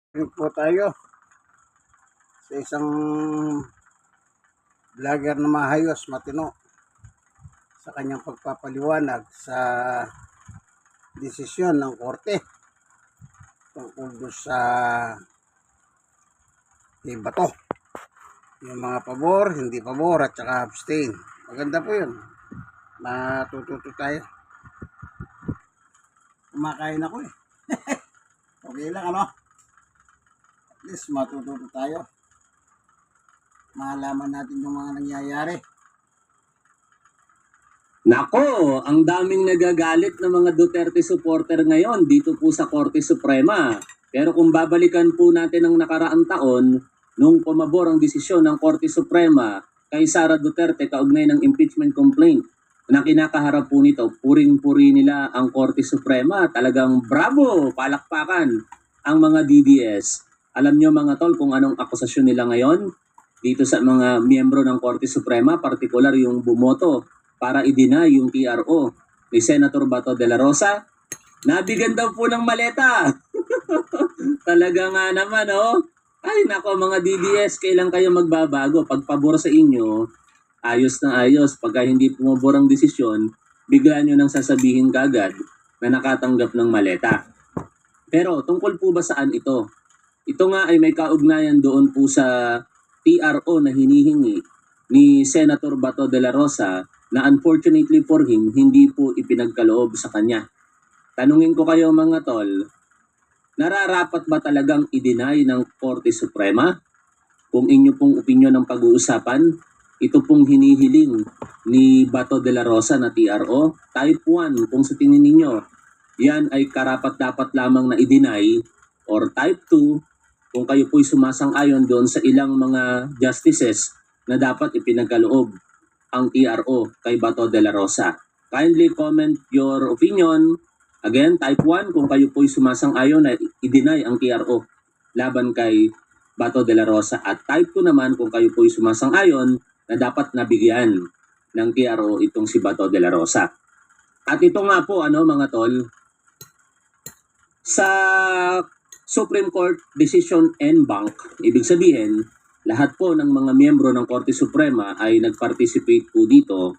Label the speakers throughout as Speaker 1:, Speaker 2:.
Speaker 1: Rin po tayo sa isang vlogger na mahayos, matino sa kanyang pagpapaliwanag sa desisyon ng korte tungkol sa bato. Yung mga pabor, hindi pabor at saka abstain. Maganda po yun. Matututo tayo. Kumakain ako eh. Okay lang ano? At least matututo tayo. Malaman natin yung mga nangyayari.
Speaker 2: Nako, ang daming nagagalit na mga Duterte supporter ngayon dito po sa Korte Suprema. Pero kung babalikan po natin ang nakaraang taon, nung pumabor ang desisyon ng Korte Suprema kay Sara Duterte kaugnay ng impeachment complaint na kinakaharap po nito, puring-puri nila ang Korte Suprema. Talagang bravo, palakpakan ang mga DDS. Alam nyo mga tol kung anong akusasyon nila ngayon dito sa mga miyembro ng Korte Suprema, partikular yung bumoto para i-deny yung TRO ni Senator Bato de la Rosa. Nabigyan daw po ng maleta. Talaga nga naman, oh. Ay, nako mga DDS, kailan kayo magbabago? Pag pabor sa inyo, ayos na ayos. Pagka hindi pumabor ang desisyon, bigla nyo nang sasabihin kagad na nakatanggap ng maleta. Pero tungkol po ba saan ito? Ito nga ay may kaugnayan doon po sa TRO na hinihingi ni Senator Bato de la Rosa na unfortunately for him, hindi po ipinagkaloob sa kanya. Tanungin ko kayo mga tol, nararapat ba talagang i-deny ng Korte Suprema? Kung inyo pong opinyon ng pag-uusapan, ito pong hinihiling ni Bato de la Rosa na TRO, Type 1, kung sa tingin ninyo, yan ay karapat-dapat lamang na i-deny, or Type 2, kung kayo po'y sumasang-ayon doon sa ilang mga justices na dapat ipinagkaloob ang TRO kay Bato de la Rosa. Kindly comment your opinion. Again, Type 1 kung kayo po'y sumasang-ayon na i-deny ang TRO laban kay Bato de la Rosa. At Type 2 naman kung kayo po'y sumasang-ayon na dapat nabigyan ng TRO itong si Bato de la Rosa. At ito nga po, mga tol, sa Supreme Court Decision en banc, ibig sabihin, lahat po ng mga miyembro ng Korte Suprema ay nag-participate po dito.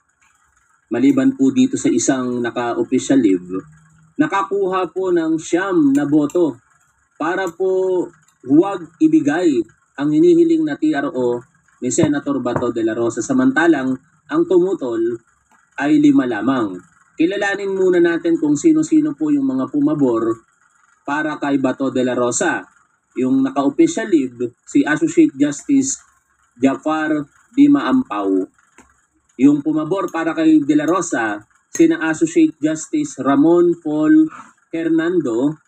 Speaker 2: Maliban po dito sa isang naka-official leave, nakakuha po ng 9 na boto para po huwag ibigay ang hinihiling na TRO ni Senator Bato de la Rosa. Samantalang ang tumutol ay 5 lamang. Kilalanin muna natin kung sino-sino po yung mga pumabor para kay Bato de la Rosa. Yung naka-official leave, si Associate Justice Jafar Di Maampaw. Yung pumabor para kay De La Rosa, sina Associate Justice Ramon Paul Hernando,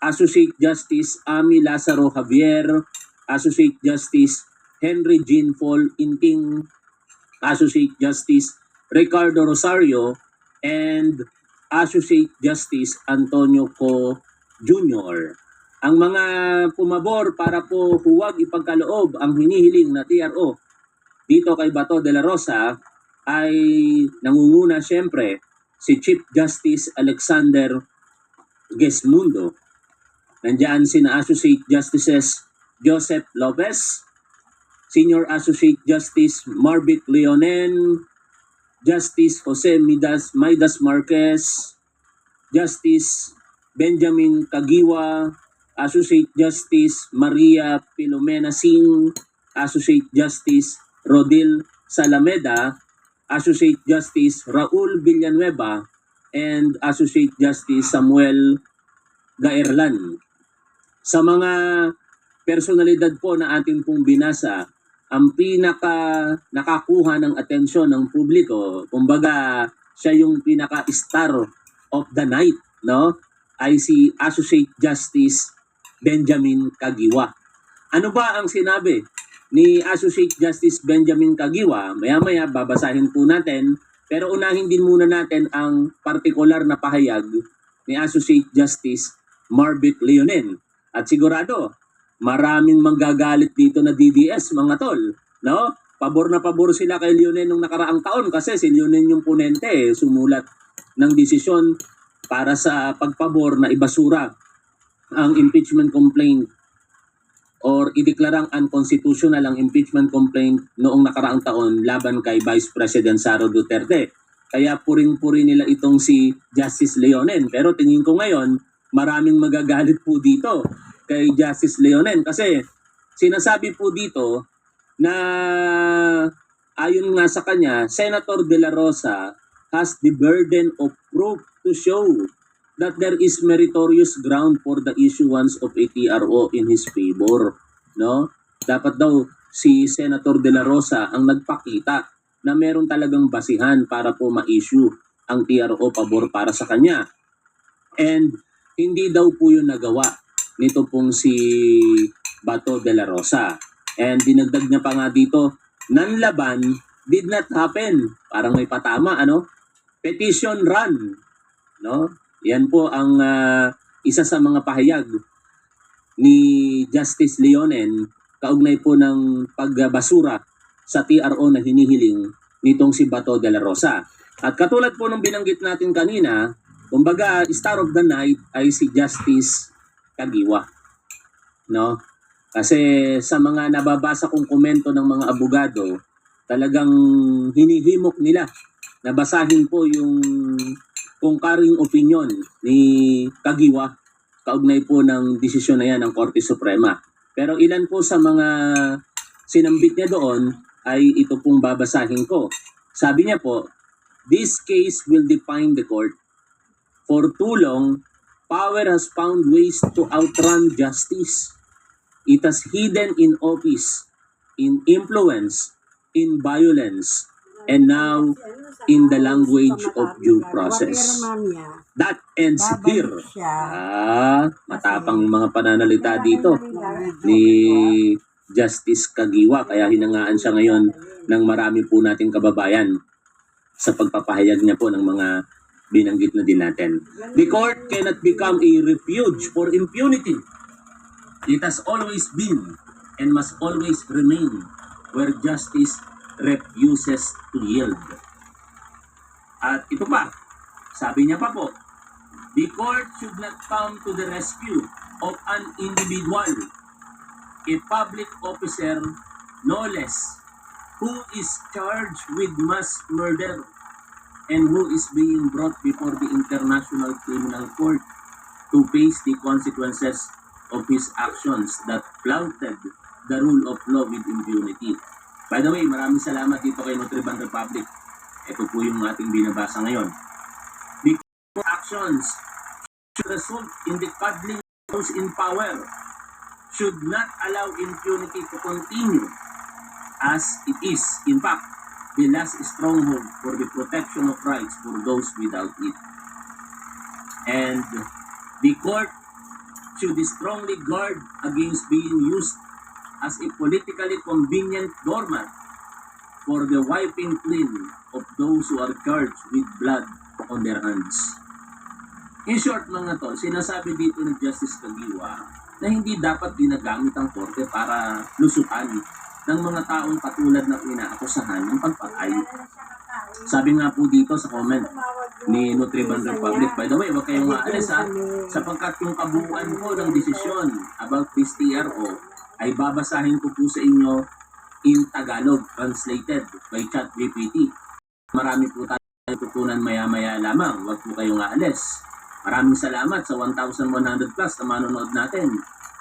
Speaker 2: Associate Justice Ami Lazaro Javier, Associate Justice Henry Jean Paul Inting, Associate Justice Ricardo Rosario, and Associate Justice Antonio Co. Jr. Ang mga pumabor para po huwag ipagkaloob ang hinihiling na TRO dito kay Bato de la Rosa ay nangunguna siyempre si Chief Justice Alexander Gesmundo. Nandiyan sina Associate Justices Joseph Lopez, Senior Associate Justice Marvic Leonen, Justice Jose Maidas Marquez, Justice Benjamin Kagiwa, Associate Justice Maria Filomena Singh, Associate Justice Rodil Salameda, Associate Justice Raul Villanueva, and Associate Justice Samuel Gaerlan. Sa mga personalidad po na ating pong binasa, ang pinaka nakakuha ng atensyon ng publiko, kumbaga siya yung pinaka-star of the night, no? Ay si Associate Justice Benjamin Kagiwa. Ano ba ang sinabi ni Associate Justice Benjamin Kagiwa? Maya-maya babasahin po natin, pero unahin din muna natin ang partikular na pahayag ni Associate Justice Marvic Leonen. At sigurado, maraming manggagalit dito na DDS, mga tol, no? Pabor na pabor sila kay Leonen nung nakaraang taon kasi si Leonen yung punente, sumulat ng desisyon para sa pagpabor na ibasura ang impeachment complaint or ideklarang unconstitutional ang impeachment complaint noong nakaraang taon laban kay Vice President Sara Duterte. Kaya puring-puri nila itong si Justice Leonen. Pero tingin ko ngayon, maraming magagalit po dito kay Justice Leonen kasi sinasabi po dito na ayon nga sa kanya, Senator De La Rosa has the burden of proof to show that there is meritorious ground for the issuance of a TRO in his favor. No? Dapat daw si Senator De La Rosa ang nagpakita na meron talagang basihan para po ma-issue ang TRO pabor para sa kanya. And hindi daw po yun nagawa nito pong si Bato De La Rosa. And dinagdag niya pa nga dito, nanlaban did not happen. Parang may patama, ano? Petition run. No? Yan po ang isa sa mga pahayag ni Justice Leonen kaugnay po ng pagbasura sa TRO na hinihiling nitong si Bato de la Rosa. At katulad po ng binanggit natin kanina, kumbaga star of the night ay si Justice Kagiwa. No? Kasi sa mga nababasa kong komento ng mga abogado, talagang hinihimok nila na basahin po yung concurring opinion ni Kagiwa kaugnay po ng desisyon na yan ng Korte Suprema. Pero ilan po sa mga sinambit niya doon ay ito pong babasahin ko. Sabi niya po, this case will define the court. For too long, power has found ways to outrun justice. It has hidden in office, in influence, in violence, and now in the language of due process. That ends here. Matapang yung mga pananalita dito ni Justice Kagiwa. Kaya hinangaan siya ngayon ng marami po nating kababayan sa pagpapahayag niya po ng mga binanggit na din natin. The court cannot become a refuge for impunity. It has always been and must always remain where justice refuses to yield. At ito pa, sabi niya pa po, the court should not come to the rescue of an individual, a public officer, no less, who is charged with mass murder and who is being brought before the International Criminal Court to face the consequences of his actions that flouted the rule of law with impunity. By the way, maraming salamat dito kay Nutriban Republic. Ito po yung ating binabasa ngayon. The actions should result in the cuddling those in power, should not allow impunity to continue as it is, in fact, the last stronghold for the protection of rights for those without it. And the court should strongly guard against being used as a politically convenient doormat for the wiping clean of those who are charged with blood on their hands. In short mga tol, sinasabi dito ng Justice Kagiwa na hindi dapat ginagamit ang korte para lusutan ng mga taong katulad ng inaakusahan ng pagpatay. Sabi nga po dito sa comment ni Nutriban Republic, by the way, huwag kayong maalis ha, sapagkat yung kabuuan po ng desisyon about this TRO ay babasahin ko po sa inyo in Tagalog, translated by ChatGPT. Marami po tayo tutunan maya-maya lamang. Huwag po kayong aalis. Maraming salamat sa 1,100 plus na manonood natin.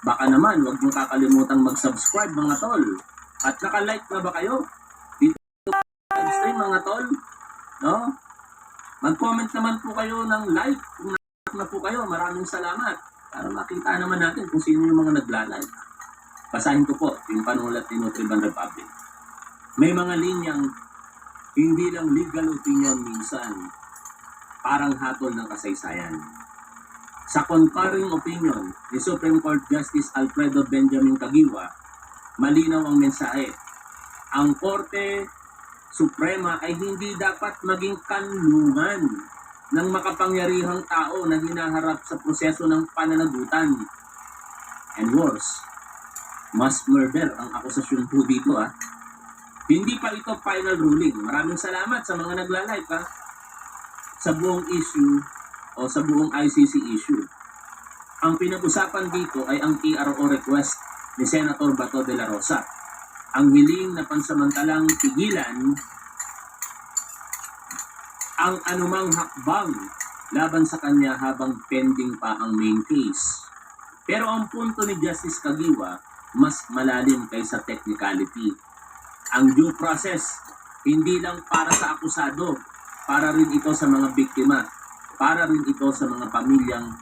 Speaker 2: Baka naman, huwag niyong kakalimutang mag-subscribe mga tol. At naka-like na ba kayo? Dito stream mga tol. No? Mag-comment naman po kayo ng like kung na po kayo. Maraming salamat. Para makita naman natin kung sino yung mga nagla-like. Basahin ko po yung panulat ni Nutriban Republic. May mga linyang hindi lang legal opinion minsan, parang hatol ng kasaysayan. Sa concurring opinion ni Supreme Court Justice Alfredo Benjamin Kagiwa, malinaw ang mensahe. Ang Korte Suprema ay hindi dapat maging kanlungan ng makapangyarihang tao na hinaharap sa proseso ng pananagutan. And worse, mass murder ang akusasyon po dito ha. Hindi pa ito final ruling. Maraming salamat sa mga nagla-like ha. Sa buong issue o sa buong ICC issue. Ang pinag-usapan dito ay ang TRO request ni Senator Bato de la Rosa. Ang hiling na pansamantalang pigilan ang anumang hakbang laban sa kanya habang pending pa ang main case. Pero ang punto ni Justice Kagiwa mas malalim kaysa technicality. Ang due process, hindi lang para sa akusado, para rin ito sa mga biktima, para rin ito sa mga pamilyang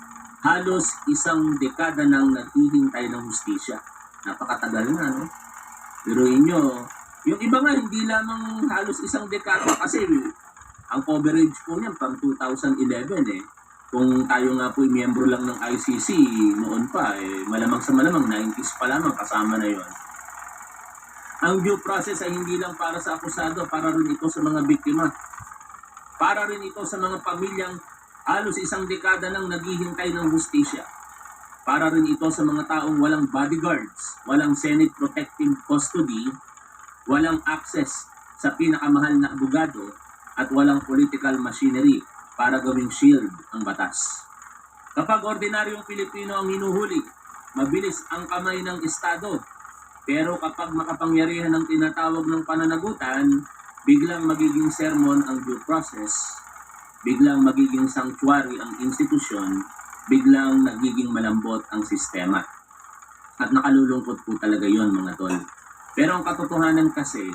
Speaker 2: halos isang dekada nang naghihintay ng hustisya. Napakatagal na, no? Pero inyo, yung iba nga hindi lamang halos isang dekada kasi ang coverage po niyan pang 2011 eh. Kung tayo nga po miyembro lang ng ICC noon pa, malamang sa malamang 90s pa lamang kasama na yon. Ang due process ay hindi lang para sa akusado, para rin ito sa mga biktima. Para rin ito sa mga pamilyang halos isang dekada nang naghihintay ng hustisya. Para rin ito sa mga taong walang bodyguards, walang Senate Protective Custody, walang access sa pinakamahal na abogado, at walang political machinery para gawing shield ang batas. Kapag ordinaryong Pilipino ang hinuhuli, mabilis ang kamay ng Estado. Pero kapag makapangyarihan ang tinatawag ng pananagutan, biglang magiging sermon ang due process, biglang magiging sanctuary ang institusyon, biglang nagiging malambot ang sistema. At nakalulungkot po talaga yon mga tol. Pero ang katotohanan kasi,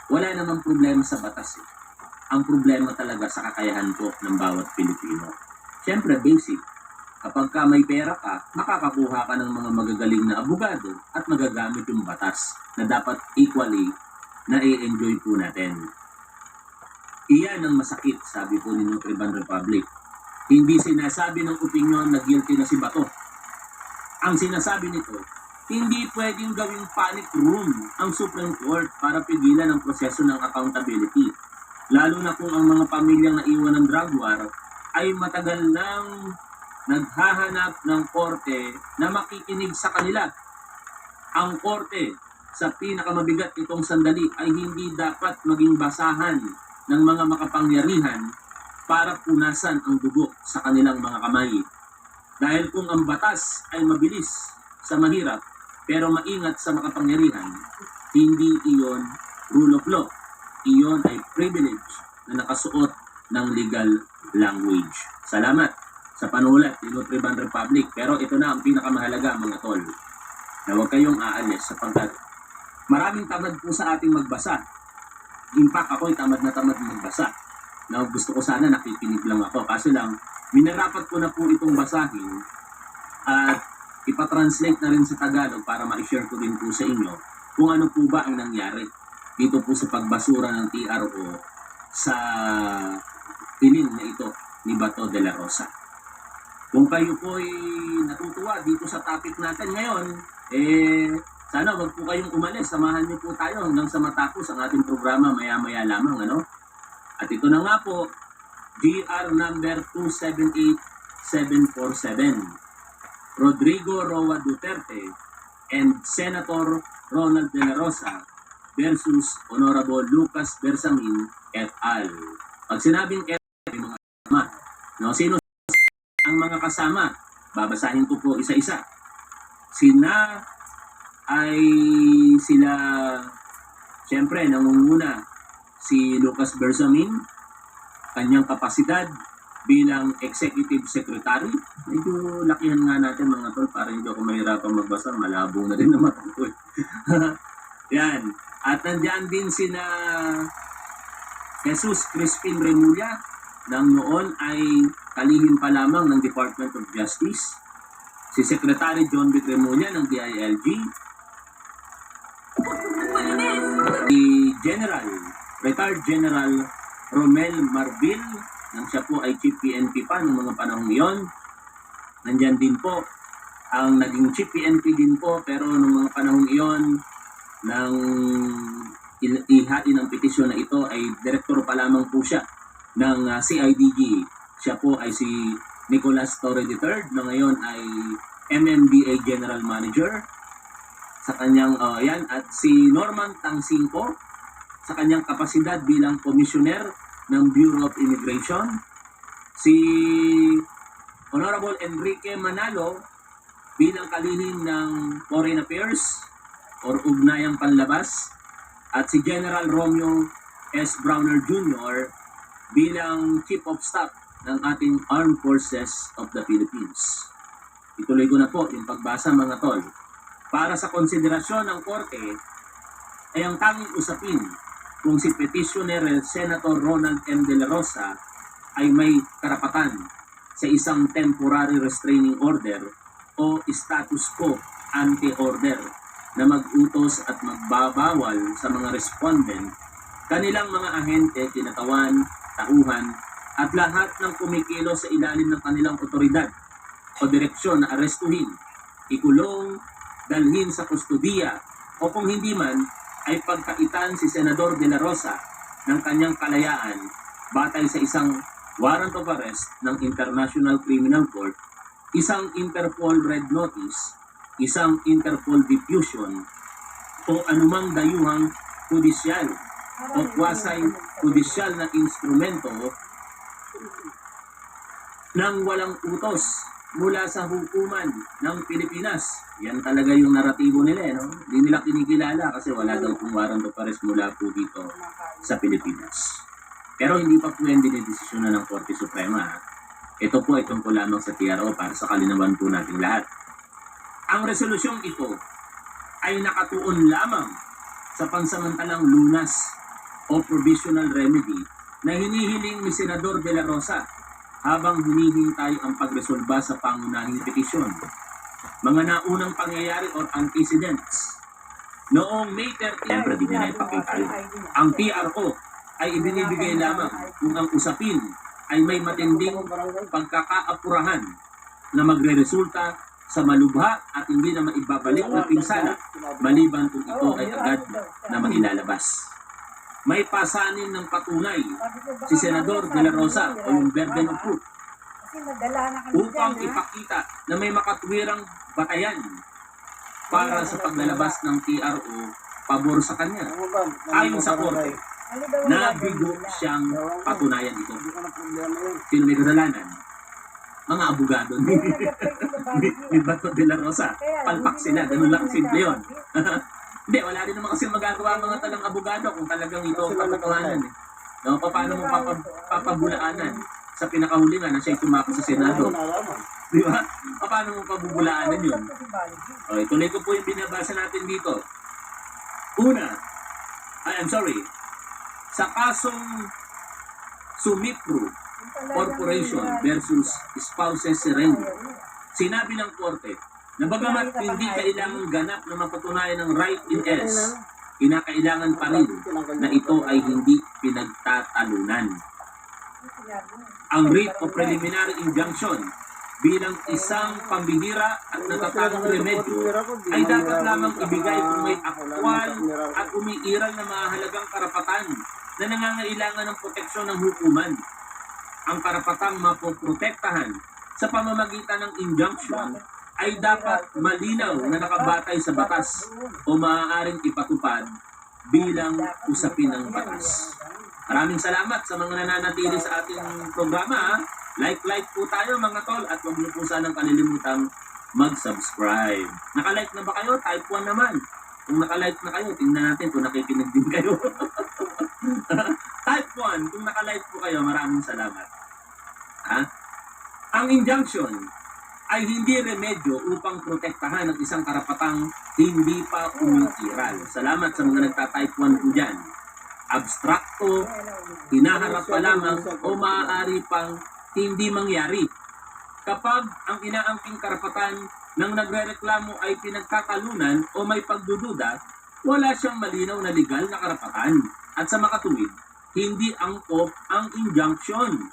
Speaker 2: wala namang problema sa batas eh. Ang problema talaga sa kakayahan po ng bawat Pilipino. Siyempre, basic. Kapag ka may pera ka, makakakuha ka ng mga magagaling na abogado at magagamit yung batas na dapat equally na i-enjoy po natin. Iyan ang masakit, sabi po ni Nutriban Republic. Hindi sinasabi ng opinyon na guilty na si Bato. Ang sinasabi nito, hindi pwedeng gawing panic room ang Supreme Court para pigilan ang proseso ng accountability. Lalo na kung ang mga pamilyang naiwan ng drug war ay matagal nang naghahanap ng korte na makikinig sa kanila. Ang korte sa pinakamabigat nitong sandali ay hindi dapat maging basahan ng mga makapangyarihan para punasan ang dugo sa kanilang mga kamay. Dahil kung ang batas ay mabilis sa mahirap pero maingat sa makapangyarihan, hindi iyon rule of law. Iyon ay privilege na nakasuot ng legal language. Salamat sa panulat ni Nutriban Republic. Pero ito na ang pinakamahalaga mga tol. Na huwag kayong aalis sapagkat maraming tamad po sa ating magbasa. In fact, ako'y tamad na tamad magbasa. Na gusto ko sana nakikinig lang ako. Kasi lang, minarapat ko na po itong basahin at ipatranslate na rin sa Tagalog para ma-share ko din po sa inyo kung ano po ba ang nangyari dito po sa pagbasura ng TRO sa piling na ito ni Bato de la Rosa. Kung kayo po ay natutuwa dito sa topic natin ngayon, sana wag po kayong umalis. Samahan niyo po tayo hanggang sa matapos ang ating programa maya-maya lamang. At ito na nga po, GR number 278747. Rodrigo Roa Duterte and Senator Ronald de la Rosa versus Honorable Lucas Bersamin et al. Pag sinabing et al, may mga kasama. No, sino ang mga kasama? Babasahin ko po isa-isa. Sila, siyempre, nangunguna si Lucas Bersamin, kanyang kapasidad bilang Executive Secretary. Medyo lakihan nga natin mga tol para hindi ako mahirapang magbasa. Malabo na rin naman ako. Yan. At nandiyan din sina Jesus Crispin Remulla nang noon ay kalihim pa lamang ng Department of Justice. Si Secretary John B. Remulla ng DILG. Si Retired General Romel Marbil nang siya po ay Chief PNP pa noong mga panahon iyon. Nandiyan din po ang naging Chief PNP din po pero noong mga panahon iyon nang ihain ang petisyon na ito ay direktor pa lamang po siya ng CIDG. Siya po ay si Nicolas Torre III na ngayon ay MMDA General Manager sa kanyang at si Norman Tangsingco sa kanyang kapasidad bilang Commissioner ng Bureau of Immigration, si Honorable Enrique Manalo bilang kalihim ng Foreign Affairs or Ugnayang Panlabas at si General Romeo S. Browner Jr. bilang Chief of Staff ng ating Armed Forces of the Philippines. Ituloy ko na po yung pagbasa mga tol. Para sa konsiderasyon ng Korte ay ang tanging usapin kung si Petitioner Senator Ronald M. De La Rosa ay may karapatan sa isang temporary restraining order o status quo ante order na mag-utos at magbabawal sa mga respondent, kanilang mga ahente, kinatawan, tauhan, at lahat ng kumikilos sa ilalim ng kanilang otoridad o direksyon na arestuhin, ikulong, dalhin sa kustudiya, o kung hindi man, ay pagkaitan si Senador De La Rosa ng kanyang kalayaan batay sa isang warrant of arrest ng International Criminal Court, isang Interpol Red Notice, isang Interpol Diffusion, o anumang dayuhang judisyal o quasi-judisyal na instrumento nang walang utos mula sa hukuman ng Pilipinas. Yan talaga yung naratibo nila, no? Hindi nila kinikilala kasi wala daw pong warrant of arrest mula po dito sa Pilipinas. Pero hindi pa po yan dinidesisyonan ng Korte Suprema. Ito po ay tungkol lamang sa TRO para sa kalinawan po nating lahat. Ang resolusyong ito ay nakatuon lamang sa pansamantalang lunas o provisional remedy na hinihiling ni Senador De La Rosa habang hinihintay ang pagresolba sa pangunahing petisyon. Mga naunang pangyayari or antecedents. Noong May 13, siyempre di na ipakita yun. Ang TRO ay ibinibigay lamang kung ang usapin ay may matinding pagkakaapurahan na magre-resulta sa malubha at hindi na maibabalik na pinsala maliban kung ito ay agad na mailalabas. May pasanin ng patunay si Senador De La Rosa o yung burden of proof upang ipakita na may makatwirang batayan para sa paglalabas ng TRO pabor sa kanya. Ayon sa Korte, nabigo siyang patunayan ito. Sino may kasalanan? Mga abogado ni Bato De La Rosa. Palpak sila, ganun lang simple yun. Hindi, wala rin naman kasi magagawa mga talang abogado kung talagang ito ang patotohanan. No, paano mo papabulaanan sa pinakahulingan na siya'y tumako sa Senado? Di ba? Paano mo pabubulaanan yun? Okay, tuloy ko po yung binabasa natin dito. Una, sa kasong Sumipro Corporation versus Spouses Serenio, sinabi ng Korte na bagamat hindi kailangang ganap na mapatunayan ng right in S, kinakailangan pa rin na ito ay hindi pinagtatalunan. Ang writ o preliminary injunction bilang isang pambihira at natatagong remedyo ay dapat lamang ibigay kung may aktwal at umiiral na mahalagang karapatan na nangangailangan ng proteksyon ng hukuman. Ang karapatang mapoprotektahan sa pamamagitan ng injunction ay dapat malinaw na nakabatay sa batas o maaaring ipatupad bilang usapin ng batas. Maraming salamat sa mga nananatili sa ating programa. Like po tayo mga tol at huwag niyo po sanang kalilimutang mag-subscribe. Naka-like na ba kayo? Type 1 naman. Kung naka-like na kayo, tingnan natin kung nakikinig din kayo. Type 1, kung naka-like po kayo, maraming salamat. Ang injunction ay hindi remedyo upang protektahan ang isang karapatang hindi pa umiiral. Salamat sa mga nagta-type 1 po dyan. Abstrakto, hinaharap pa lamang o maaari pang hindi mangyari. Kapag ang inaangking karapatan ng nagrereklamo ay pinagkakalunan o may pagdududa, wala siyang malinaw na legal na karapatan. At sa makatuwid, hindi angkop ang injunction.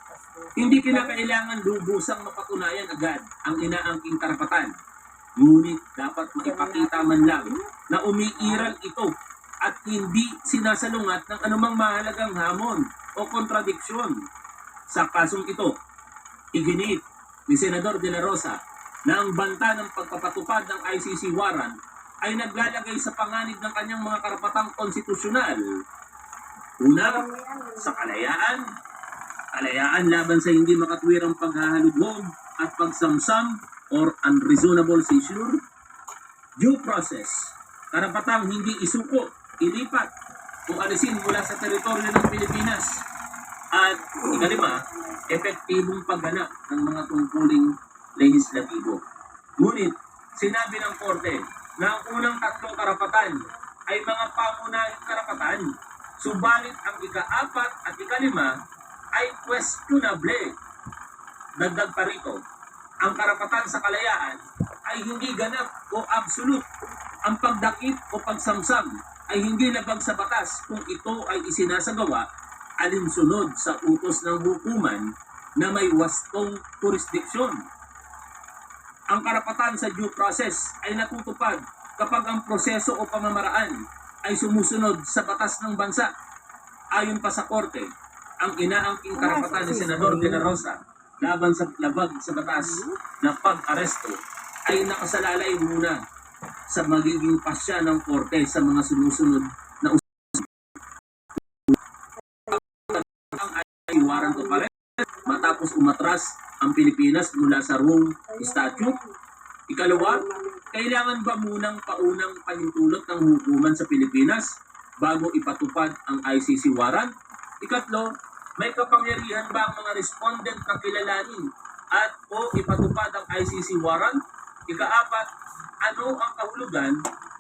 Speaker 2: Hindi kinakailangan lubusang mapatunayan agad ang inaangking karapatan. Ngunit dapat maipakita man lang na umiiral ito at hindi sinasalungat ng anumang mahalagang hamon o kontradiksyon. Sa kasong ito, iginiit ni Senador De La Rosa na ang banta ng pagpapatupad ng ICC warrant ay naglalagay sa panganib ng kanyang mga karapatang konstitusyonal. Una, sa kalayaan laban sa hindi makatwirang paghahalugog at pagsamsam o or unreasonable seizure. Due process, karapatang hindi isuko, ilipat, o alisin mula sa teritoryo ng Pilipinas. At ikalima, epektibong pagganap ng mga tungkuling lehislatibo. Ngunit, sinabi ng Korte na ang unang tatlong karapatan ay mga pangunahing karapatan, subalit ang ika-4 at ika-5 ay questionable. Dagdag pa rito, ang karapatan sa kalayaan ay hindi ganap o absolute. Ang pagdakip o pagsamsam ay hindi labag sa batas kung ito ay isinasagawa alinsunod sa utos ng hukuman na may wastong jurisdiksyon. Ang karapatan sa due process ay natutupad kapag ang proseso o pamamaraan ay sumusunod sa batas ng bansa. Ayon pa sa Korte, ang inaangking karapatan ni Senador De La Rosa laban sa labag sa batas na pag-aresto ay nakasalalay muna sa magiging pasya ng Korte sa mga sumusunod na ay warrant of arrest matapos umatras ang Pilipinas mula sa Rome Statute. Ikalawa, kailangan ba munang paunang pahintulot ng hukuman sa Pilipinas bago ipatupad ang ICC warrant? Ikatlo, may kapangyarihan ba ang mga respondent na kilalanin at o ipatupad ang ICC warrant? Ika-4, ano ang kahulugan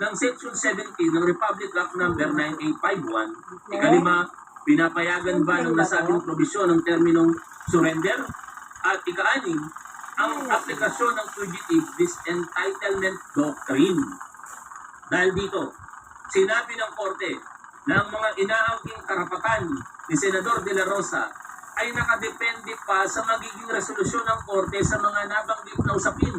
Speaker 2: ng Section 17 ng Republic Act No. 9851? Ika-5, pinapayagan ba ng nasabing probisyon ng terminong surrender? At ika-6, ang aplikasyon ng fugitive disentitlement doctrine. Dahil dito, sinabi ng Korte na ang mga inaangking karapatan ni Senador De La Rosa ay nakadepende pa sa magiging resolusyon ng Korte sa mga nabanggit na usapin.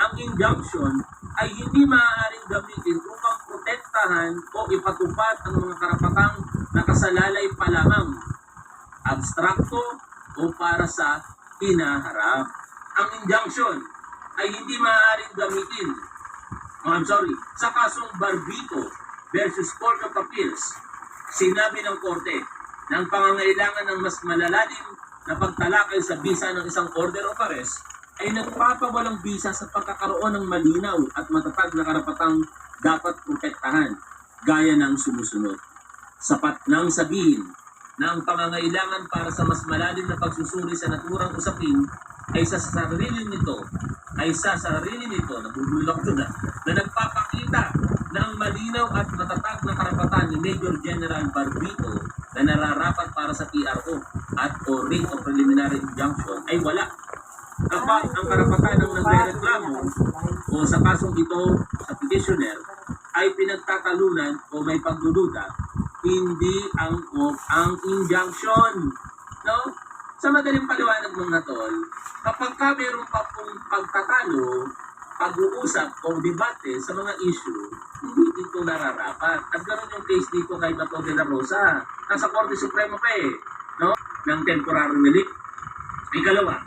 Speaker 2: Ang injunction ay hindi maaaring gamitin upang protektahan o ipatupad ang mga karapatang nakasalalay pa lamang, abstrakto o para sa hinaharap. Ang injunction ay hindi maaaring gamitin sa kasong Barbito versus Court of Appeals. Sinabi ng Korte na ang pangangailangan ng mas malalalim na pagtalakay sa bisa ng isang order of arrest ay nagpapawalang bisa sa pagkakaroon ng malinaw at matatag na karapatang dapat protektahan gaya ng sumusunod. Sapat nang sabihin na ang pangangailangan para sa mas malalim na pagsusuri sa naturang usapin ay sa sarili nito, nabubulok ko na nagpapakita na ang malinaw at matatag na karapatan ni Major General Barbito na nararapat para sa PRO at o writ of preliminary injunction ay wala. Kapag ang karapatan ng nagrereklamo o sa kasong ito sa petitioner ay pinagtatalunan o may pagdududa, hindi ang injunction. No? Sa madaling paliwanag mga tol, kapag ka meron pa pong pagtatalo, pag-uusap o debate sa mga issue, hindi ito nararapat. At ganoon yung case dito kay Bato de la Rosa. Nasa Korte Suprema pa no? Ng temporary relief. Ikalawa,